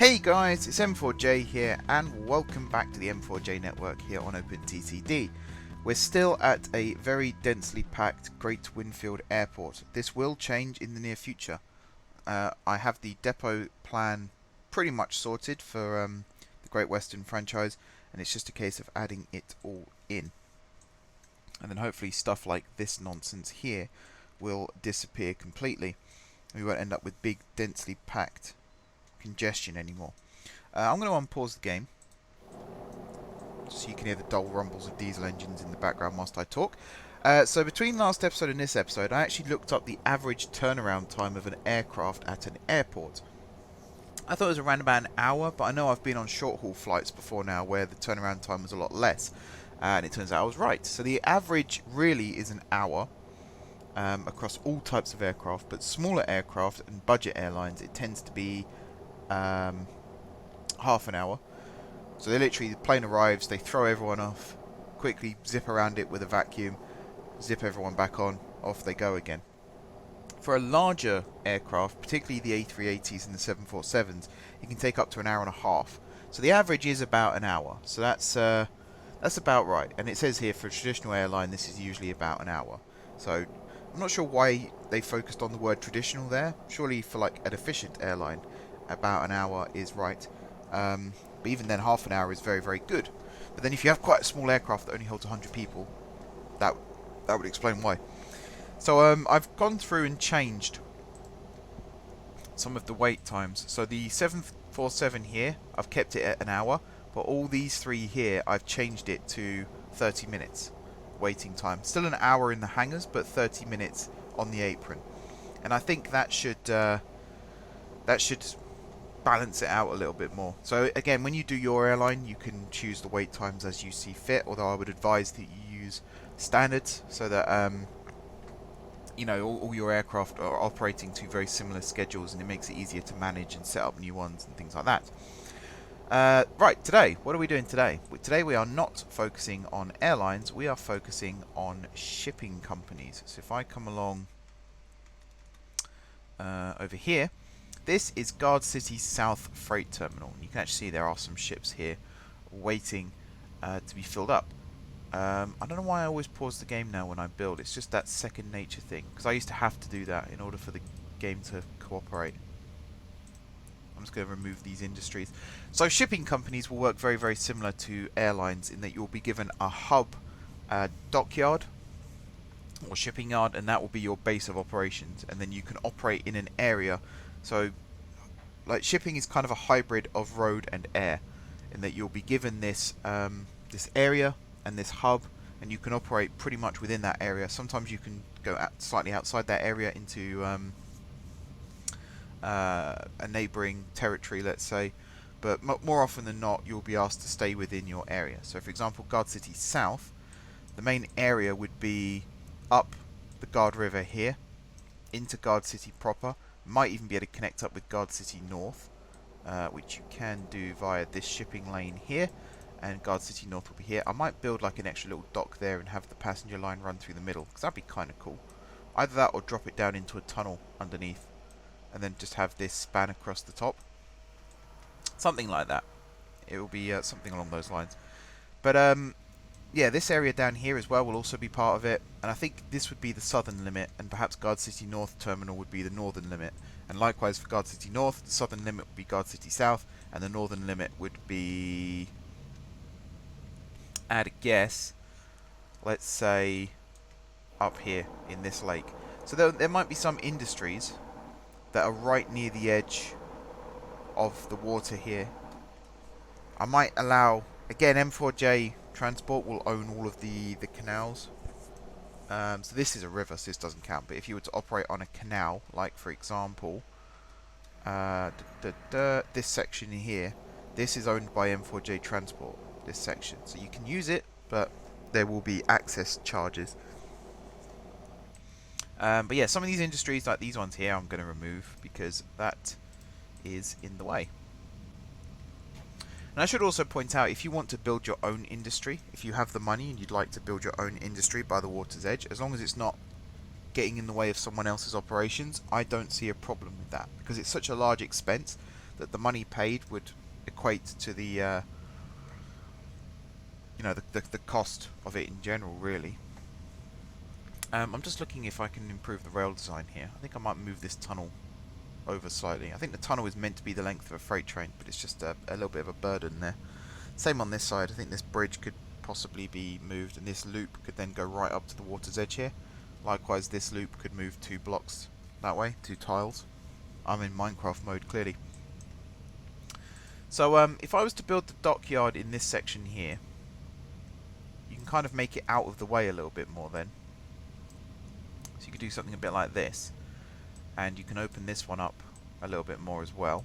Hey guys, it's M4J here and welcome back to the M4J network here on OpenTTD. We're still at a very densely packed Great Winfield Airport. This will change in the near future. I have the depot plan pretty much sorted for the Great Western franchise, and it's just a case of adding it all in. And then hopefully stuff like this nonsense here will disappear completely. We won't end up with big densely packed congestion anymore. I'm going to unpause the game so you can hear the dull rumbles of diesel engines in the background whilst I talk. So between last episode and this episode, I actually looked up the average turnaround time of an aircraft at an airport. I thought it was around about an hour, but I know I've been on short haul flights before now where the turnaround time was a lot less, and it turns out I was right. So the average really is an hour across all types of aircraft, but smaller aircraft and budget airlines, it tends to be half an hour. So they literally, the plane arrives, they throw everyone off, quickly zip around it with a vacuum, zip everyone back on, off they go again. For a larger aircraft, particularly the A380s and the 747s, it can take up to an hour and a half. So the average is about an hour. So that's about right. And it says here for a traditional airline, this is usually about an hour. So I'm not sure why they focused on the word traditional there. Surely for like an efficient airline, about an hour is right. But even then, half an hour is very, very good. But then if you have quite a small aircraft that only holds 100 people, that would explain why. So I've gone through and changed some of the wait times. So the 747 here, I've kept it at an hour, but all these three here, I've changed it to 30 minutes waiting time. Still an hour in the hangars, but 30 minutes on the apron. And I think that should balance it out a little bit more. So again, when you do your airline, you can choose the wait times as you see fit, although I would advise that you use standards so that you know, all your aircraft are operating to very similar schedules, and it makes it easier to manage and set up new ones and things like that. Right, today, what are we doing today? Today we are not focusing on airlines, we are focusing on shipping companies. So if I come along over here, this is Guard City South Freight Terminal. You can actually see there are some ships here waiting to be filled up. I don't know why I always pause the game now when I build. It's just that second nature thing, because I used to have to do that in order for the game to cooperate. I'm just going to remove these industries. So shipping companies will work very, very similar to airlines in that you'll be given a hub dockyard or shipping yard, and that will be your base of operations, and then you can operate in an area. So like shipping is kind of a hybrid of road and air in that you'll be given this this area and this hub, and you can operate pretty much within that area. Sometimes you can go slightly outside that area into a neighbouring territory, let's say, but more often than not you'll be asked to stay within your area. So for example, Guard City South, the main area would be up the Guard River here into Guard City proper. Might even be able to connect up with Guard City North, which you can do via this shipping lane here, and Guard City North will be here. I might build like an extra little dock there and have the passenger line run through the middle, because that'd be kind of cool. Either that or drop it down into a tunnel underneath and then just have this span across the top. Something like that. It will be something along those lines. But yeah, this area down here as well will also be part of it, and I think this would be the southern limit, and perhaps Guard City North Terminal would be the northern limit. And likewise for Guard City North, the southern limit would be Guard City South, and the northern limit would be, add a guess, let's say up here in this lake. So there might be some industries that are right near the edge of the water here. I might allow, again, M4J Transport will own all of the canals. So this is a river, so this doesn't count. But if you were to operate on a canal, like for example, this section here, this is owned by M4J Transport, this section. So you can use it, but there will be access charges. But yeah, some of these industries, like these ones here, I'm going to remove because that is in the way. And I should also point out, if you want to build your own industry, if you have the money and you'd like to build your own industry by the water's edge, as long as it's not getting in the way of someone else's operations, I don't see a problem with that, because it's such a large expense that the money paid would equate to the the cost of it in general, really. I'm just looking if I can improve the rail design here. I think I might move this tunnel over slightly. I think the tunnel is meant to be the length of a freight train, but it's just a little bit of a burden there. Same on this side. I think this bridge could possibly be moved, and this loop could then go right up to the water's edge here. Likewise, this loop could move 2 blocks that way, 2 tiles. I'm in Minecraft mode, clearly. So if I was to build the dockyard in this section here, you can kind of make it out of the way a little bit more then. So you could do something a bit like this, and you can open this one up a little bit more as well.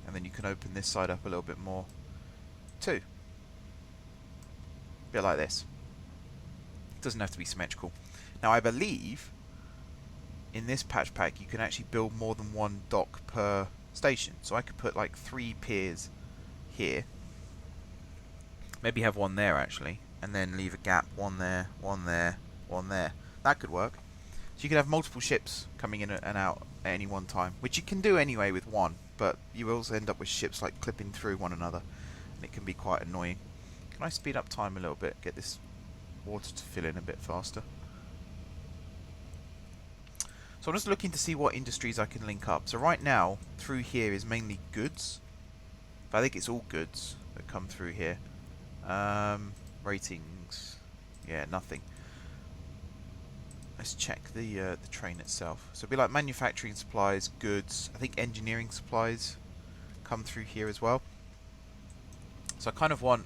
And then you can open this side up a little bit more too. A bit like this. It doesn't have to be symmetrical. Now I believe in this patch pack you can actually build more than one dock per station. So I could put like 3 piers here. Maybe have one there actually, and then leave a gap, one there, one there, one there. That could work. So you could have multiple ships coming in and out at any one time, which you can do anyway with one, but you will also end up with ships like clipping through one another, and it can be quite annoying. Can I speed up time a little bit, get this water to fill in a bit faster? So I'm just looking to see what industries I can link up. So right now, through here is mainly goods. But I think it's all goods that come through here. Ratings, yeah, nothing. Let's check the train itself. So it'd be like manufacturing supplies, goods. I think engineering supplies come through here as well. So I kind of want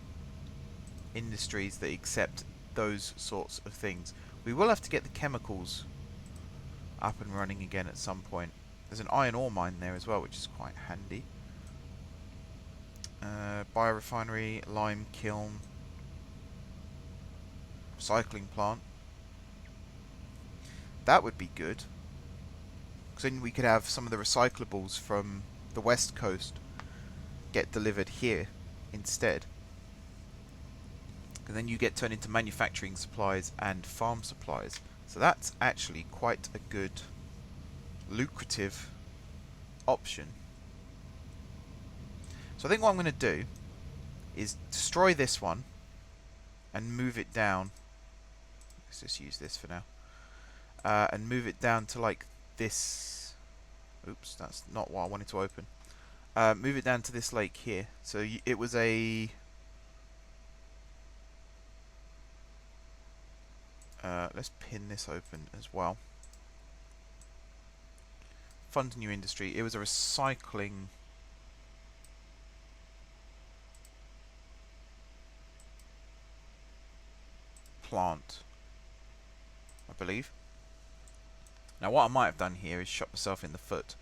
industries that accept those sorts of things. We will have to get the chemicals up and running again at some point. There's an iron ore mine there as well, which is quite handy. Biorefinery, lime kiln, recycling plant. That would be good, because then we could have some of the recyclables from the west coast get delivered here instead. And then you get turned into manufacturing supplies and farm supplies. So that's actually quite a good, lucrative option. So I think what I'm going to do is destroy this one and move it down. Let's just use this for now. And move it down to like this. Oops, that's not what I wanted to open. Move it down to this lake here. So it was a... let's pin this open as well. Fund new industry. It was a recycling plant, I believe. Now what I might have done here is shot myself in the foot.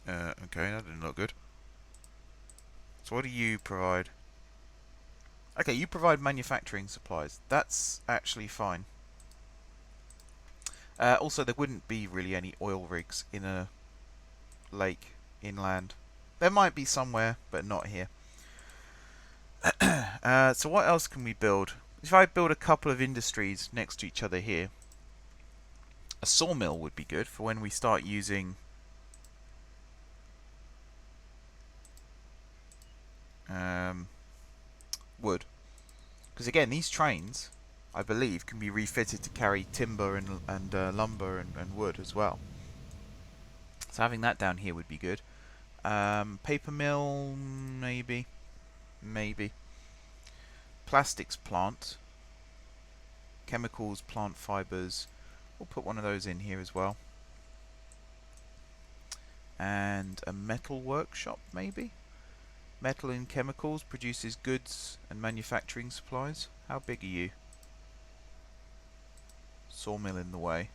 Okay, that didn't look good. So what do you provide? Okay, you provide manufacturing supplies. That's actually fine. Also, there wouldn't be really any oil rigs in a lake inland. There might be somewhere, but not here. So what else can we build? If I build a couple of industries next to each other here, a sawmill would be good for when we start using wood. Because again, these trains, I believe, can be refitted to carry timber and lumber and wood as well. So having that down here would be good. Paper mill, maybe. Plastics plant. Chemicals, plant fibers. We'll put one of those in here as well. And a metal workshop, maybe? Metal and chemicals produces goods and manufacturing supplies. How big are you? Sawmill in the way.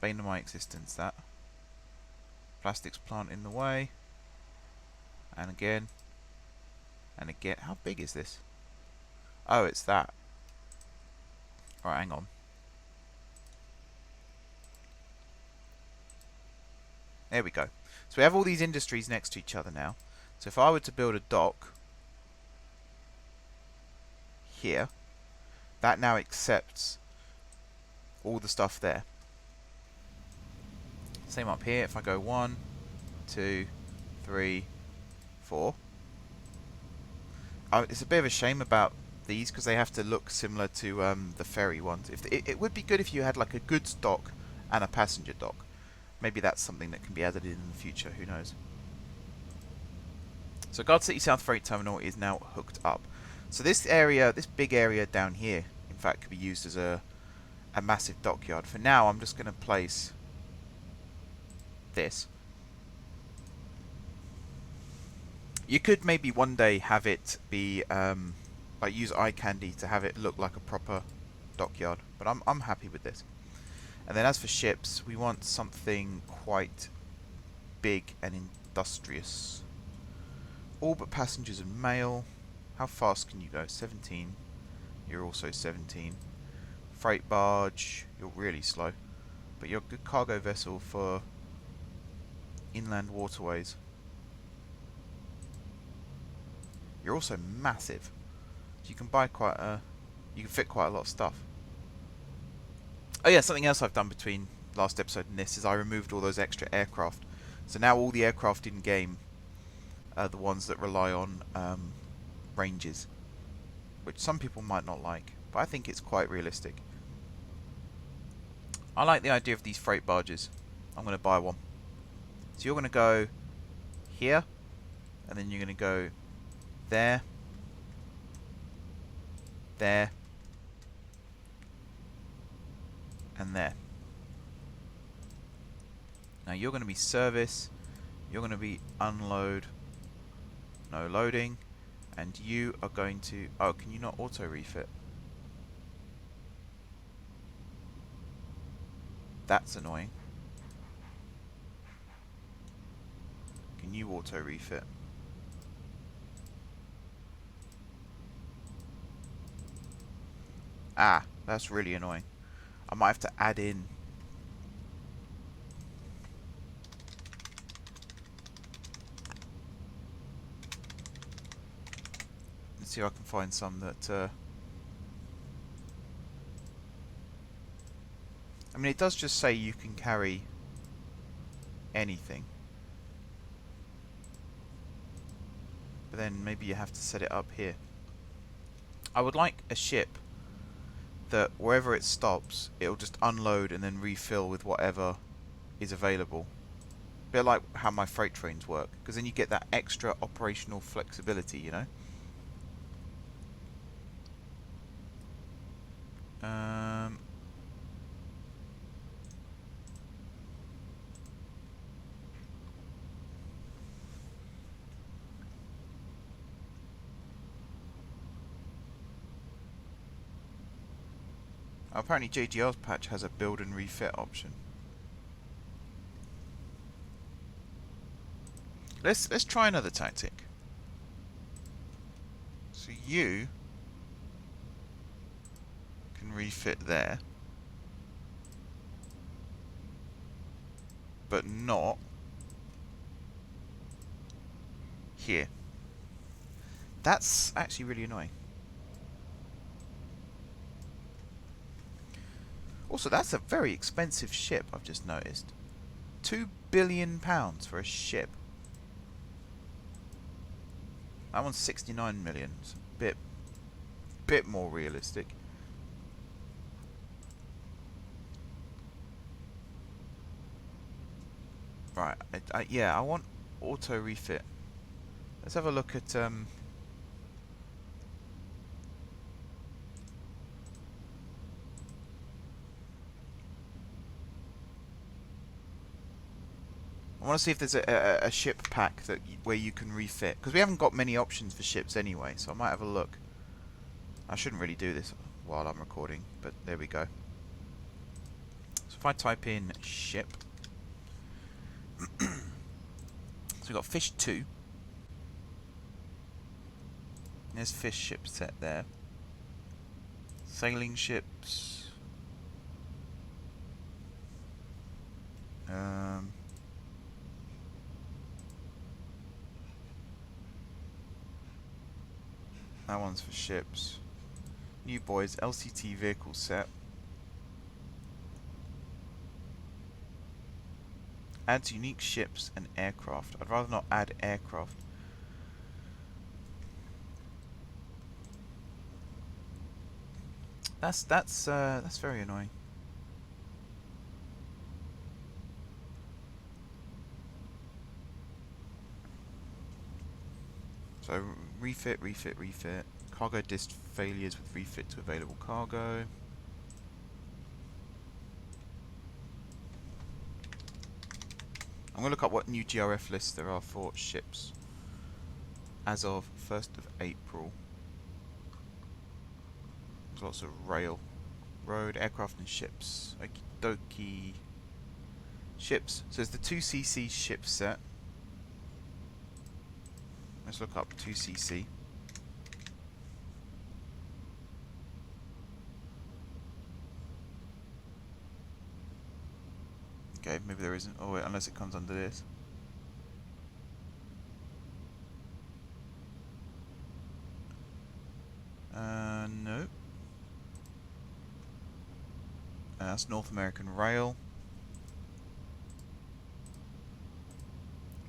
Bane of my existence, that. Plastics plant in the way. And again. And again. How big is this? Oh, it's that. Alright, hang on. There we go. So we have all these industries next to each other now. So if I were to build a dock, here, that now accepts all the stuff there. Same up here. If I go 1, 2, 3, 4. It's a bit of a shame about these because they have to look similar to the ferry ones. It would be good if you had like a goods dock and a passenger dock. Maybe that's something that can be added in the future. Who knows? So Guard City South Freight Terminal is now hooked up. So this area, this big area down here, in fact, could be used as a massive dockyard. For now, I'm just going to place this. You could maybe one day have it be like use eye candy to have it look like a proper dockyard, but I'm happy with this. And then as for ships, we want something quite big and industrious. All but passengers and mail. How fast can you go? 17. You're also 17. Freight barge. You're really slow, but you're a good cargo vessel for inland waterways. You're also massive, so you can buy you can fit quite a lot of stuff. Oh yeah, something else I've done between last episode and this is I removed all those extra aircraft. So now all the aircraft in game are the ones that rely on ranges, which some people might not like, but I think it's quite realistic. I like the idea of these freight barges. I'm going to buy one. So you're going to go here, and then you're going to go there, there, and there. Now you're going to be service, you're going to be unload, no loading, and you are going to... Oh, can you not auto refit? That's annoying. Can you auto refit? Ah, that's really annoying. I might have to add in... Let's see if I can find some that... I mean, it does just say you can carry anything. But then maybe you have to set it up here. I would like a ship that wherever it stops, it'll just unload and then refill with whatever is available. A bit like how my freight trains work, because then you get that extra operational flexibility, you know? Apparently JGL's patch has a build and refit option. Let's try another tactic. So you can refit there, but not here. That's actually really annoying. Also, that's a very expensive ship, I've just noticed. £2 billion for a ship. That one's 69 million. It's a bit more realistic. Right, yeah, I want auto refit. Let's have a look at I want to see if there's a ship pack that where you can refit, because we haven't got many options for ships anyway, so I might have a look. I shouldn't really do this while I'm recording, but there we go. So if I type in ship, so we've got fish 2. There's fish ship set there. Sailing ships. That one's for ships. New boys, LCT vehicle set. Adds unique ships and aircraft. I'd rather not add aircraft. That's very annoying. So refit. Cargo disk failures with refit to available cargo. I'm going to look up what new GRF lists there are for ships as of 1st of April. There's lots of rail, road, aircraft and ships. Okie dokie. Ships. So there's the 2cc ship set. Let's look up 2cc. Okay, maybe there isn't. Oh wait, unless it comes under this. No. That's North American Rail.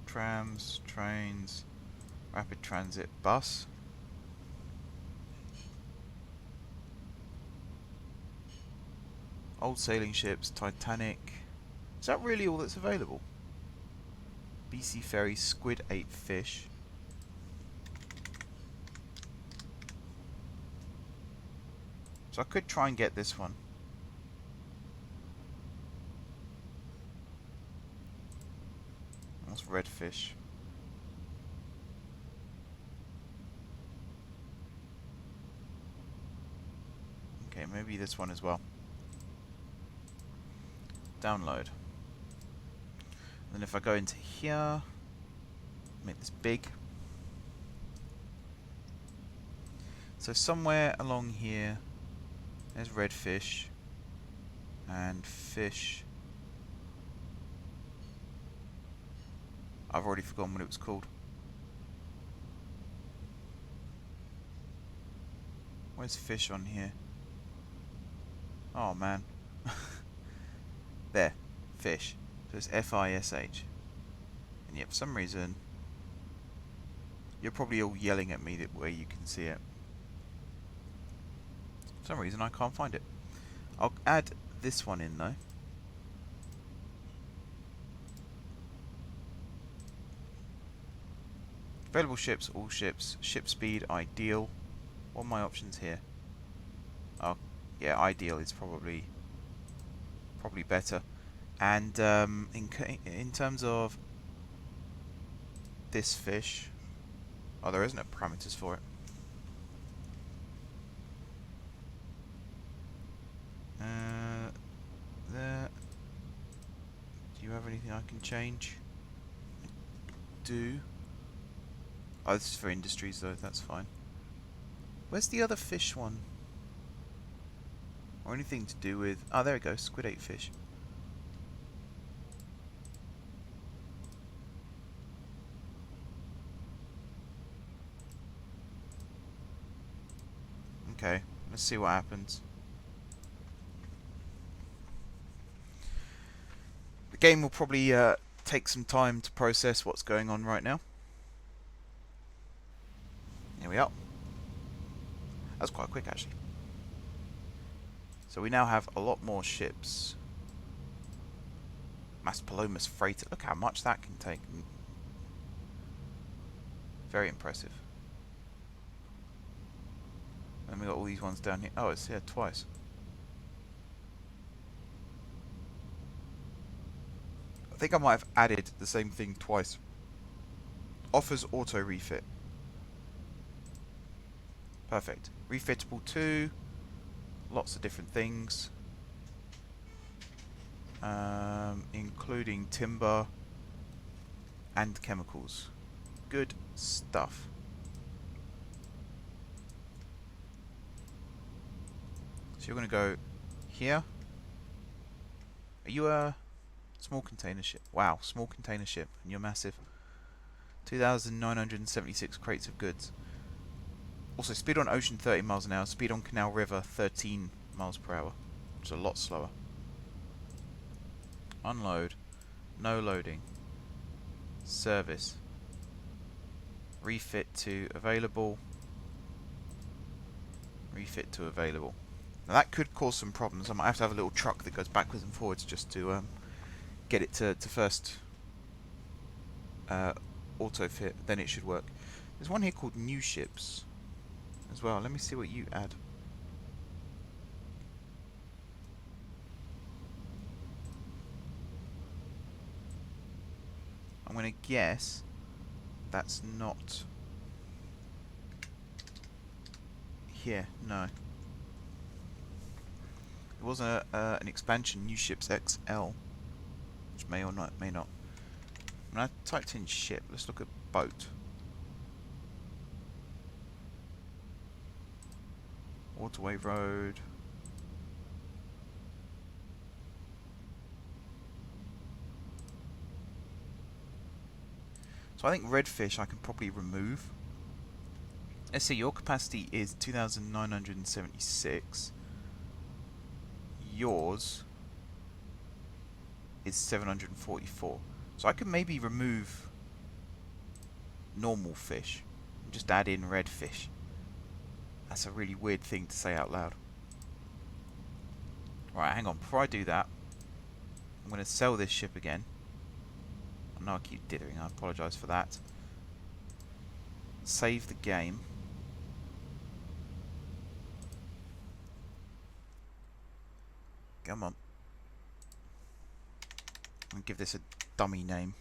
Trams, trains, rapid transit bus. Old sailing ships, Titanic. Is that really all that's available? BC Ferry, Squid 8 Fish. So I could try and get this one. That's Redfish. Okay, maybe this one as well. Download. And then if I go into here, make this big. So somewhere along here, there's Redfish and fish. I've already forgotten what it was called. Where's fish on here? Oh man. There, fish. So it's F-I-S-H. And yet for some reason, you're probably all yelling at me that where you can see it. For some reason I can't find it. I'll add this one in though. Available ships, all ships. Ship speed, ideal. What are my options here? Oh, yeah, ideal is probably better. And in terms of this fish, oh, there isn't parameters for it. There. Do you have anything I can change? I do. Oh, this is for industries though, that's fine. Where's the other fish one? Or anything to do with... Oh, there it goes, Squid 8 Fish. Okay, let's see what happens. The game will probably take some time to process what's going on right now. Here we are. That's quite quick actually. So we now have a lot more ships. Maspalomas freighter. Look how much that can take. Very impressive. And we got all these ones down here. Oh, it's here twice. I think I might have added the same thing twice. Offers auto refit. Perfect. Refitable 2. Lots of different things. Including timber and chemicals. Good stuff. So you're going to go here. Are you a small container ship? Wow, small container ship, and you're massive. 2,976 crates of goods. Also, speed on ocean 30 miles an hour, speed on canal river 13 miles per hour. It's a lot slower. Unload. No loading. Service. Refit to available. Refit to available. Now that could cause some problems. I might have to have a little truck that goes backwards and forwards just to get it to first auto fit. Then it should work. There's one here called new ships as well. Let me see what you add. I'm going to guess that's not here. No. It was an expansion, New Ships XL, which may or may not. When I typed in ship, let's look at boat. Waterway Road. So I think redfish I can probably remove. Let's see, your capacity is 2,976. Yours is 744. So I could maybe remove normal fish and just add in redfish. That's a really weird thing to say out loud. Right, hang on. Before I do that, I'm going to sell this ship again. I know I keep dithering. I apologise for that. Save the game. Come on. I'll give this a dummy name.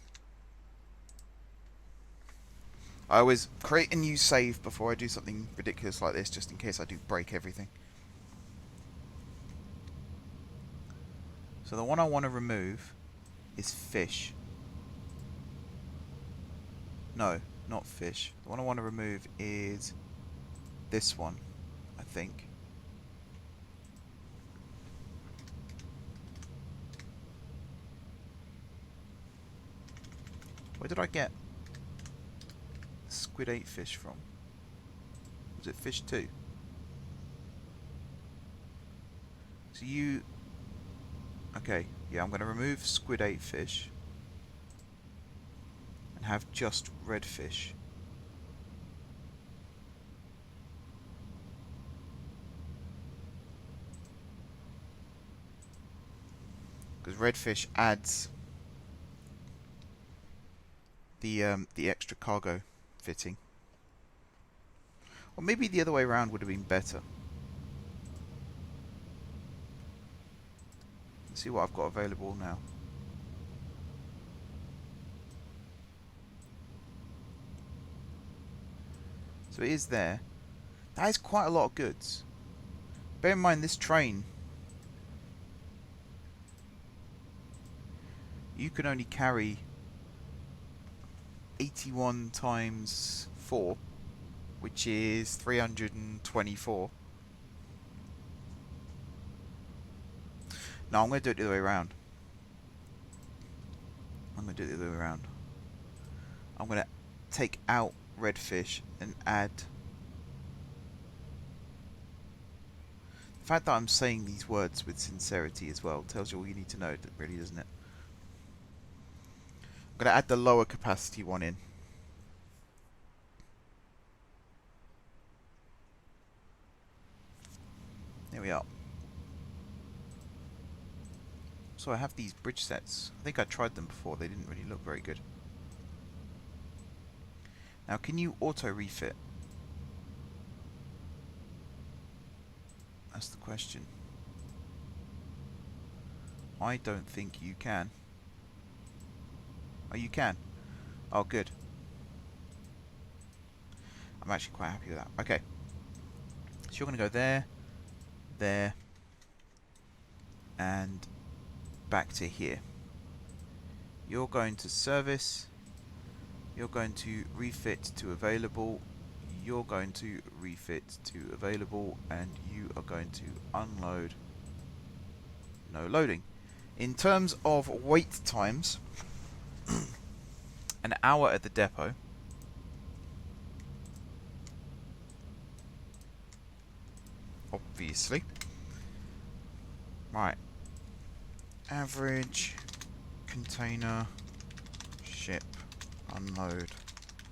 I always create a new save before I do something ridiculous like this, just in case I do break everything. So the one I want to remove is fish. No, not fish. The one I want to remove is this one, I think. Where did I get Squid 8 fish from? Was it fish 2? So you... Okay, yeah, I'm going to remove Squid 8 fish and have just red fish. Because red fish adds the extra cargo fitting. Or maybe the other way around would have been better. Let's see what I've got available now. So it is there. That is quite a lot of goods. Bear in mind this train, you can only carry 81 times 4, which is 324. No, I'm going to do it the other way around. I'm going to do it the other way around. I'm going to take out redfish and add... The fact that I'm saying these words with sincerity as well tells you all you need to know, really, doesn't it? I'm going to add the lower capacity one in. There we are. So I have these bridge sets. I think I tried them before. They didn't really look very good. Now, can you auto refit? That's the question. I don't think you can. Oh, you can. Oh, good. I'm actually quite happy with that. Okay. So you're going to go there, there, and back to here. You're going to service. You're going to refit to available. You're going to refit to available. And you are going to unload. No loading. In terms of wait times, an hour at the depot. obviously. Right. Average container ship unload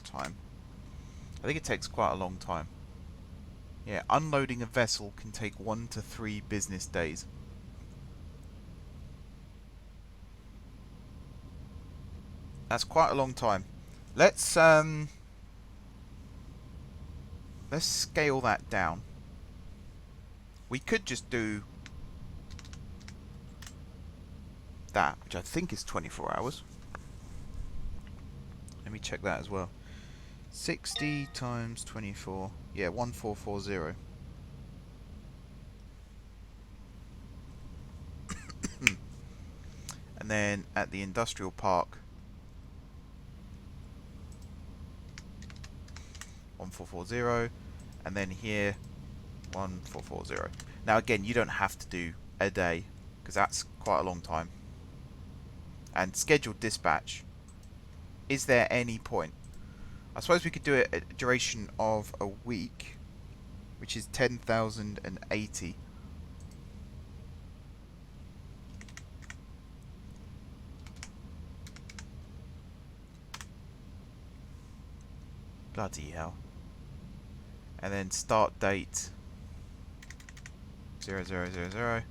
time. I think it takes quite a long time. Yeah, unloading a vessel can take 1 to 3 business days. That's quite a long time. Let's scale that down. We could just do that, which I think is 24 hours. Let me check that as well. 60 times 24. Yeah, 1440. And then at the industrial park, 1440. And then here, 1440. Now again, you don't have to do a day, because that's quite a long time. And scheduled dispatch, is there any point? I suppose we could do it at a duration of a week, which is 10,080. Bloody hell. And then start date 0000.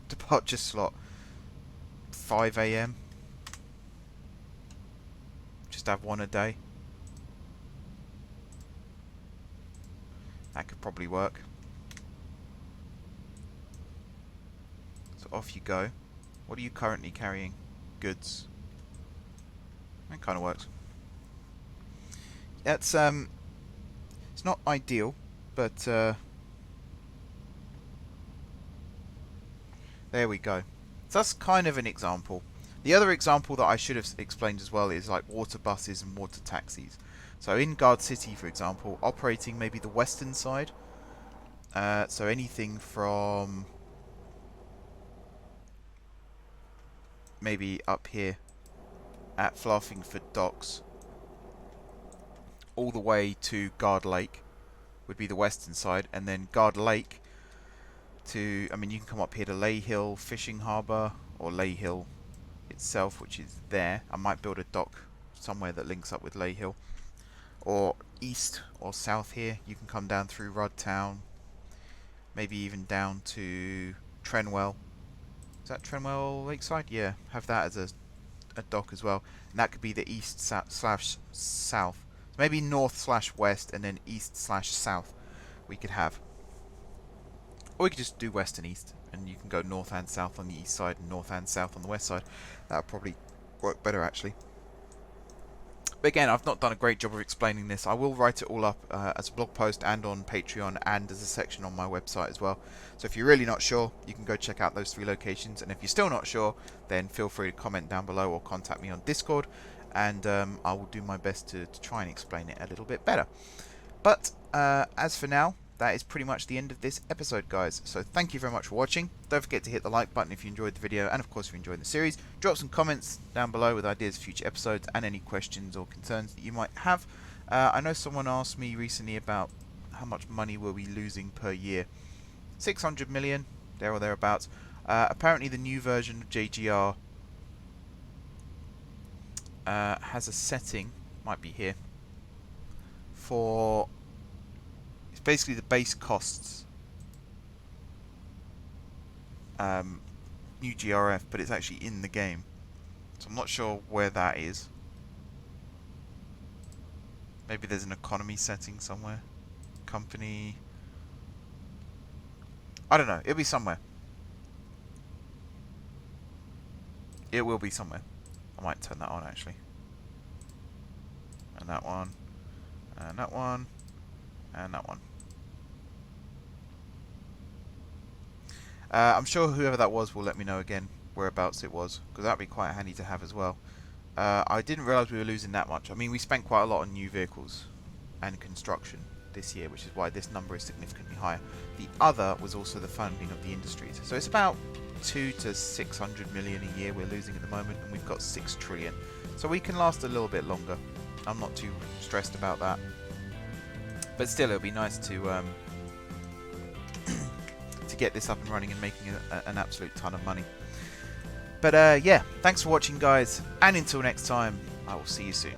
Departure slot 5 AM. Just have one a day. That could probably work. So off you go. What are you currently carrying? Goods. That kind of works. That's it's not ideal, but there we go. So that's kind of an example. The other example that I should have explained as well is like water buses and water taxis. So in Guard City, for example, operating maybe the western side. So anything from maybe up here at Flarfingford Docks all the way to Guard Lake would be the western side, and then Guard Lake to, I mean, you can come up here to Lay Hill Fishing Harbour, or Lay Hill itself, which is there. I might build a dock somewhere that links up with Lay Hill. Or east or south here, you can come down through Rudd Town, maybe even down to Trenwell. Is that Trenwell Lakeside? Yeah, have that as a dock as well. And that could be the east slash south. So maybe north slash west and then east slash south we could have. Or we could just do west and east, and you can go north and south on the east side and north and south on the west side. That would probably work better actually. But again, I've not done a great job of explaining this. I will write it all up as a blog post and on Patreon and as a section on my website as well. So if you're really not sure, you can go check out those 3 locations. And if you're still not sure, then feel free to comment down below or contact me on Discord. And I will do my best to try and explain it a little bit better. But as for now, that is pretty much the end of this episode, guys. So thank you very much for watching. Don't forget to hit the like button if you enjoyed the video, and of course if you enjoyed the series. Drop some comments down below with ideas for future episodes and any questions or concerns that you might have. I know someone asked me recently about how much money were we losing per year. 600 million, there or thereabouts. Apparently the new version of JGR has a setting, might be here, for basically the base costs new GRF, but it's actually in the game, so I'm not sure where that is. Maybe there's an economy setting somewhere, company, I don't know, it'll be somewhere. It will be somewhere. I might turn that on actually. And that one, and that one, and that one. I'm sure whoever that was will let me know again whereabouts it was, because that would be quite handy to have as well. I didn't realise we were losing that much. I mean, we spent quite a lot on new vehicles and construction this year, which is why this number is significantly higher. The other was also the funding of the industries. So it's about 200 to 600 million a year we're losing at the moment, and we've got 6 trillion. So we can last a little bit longer. I'm not too stressed about that. But still, it'll be nice to to get this up and running and making an absolute ton of money. But yeah, thanks for watching, guys, and until next time, I will see you soon.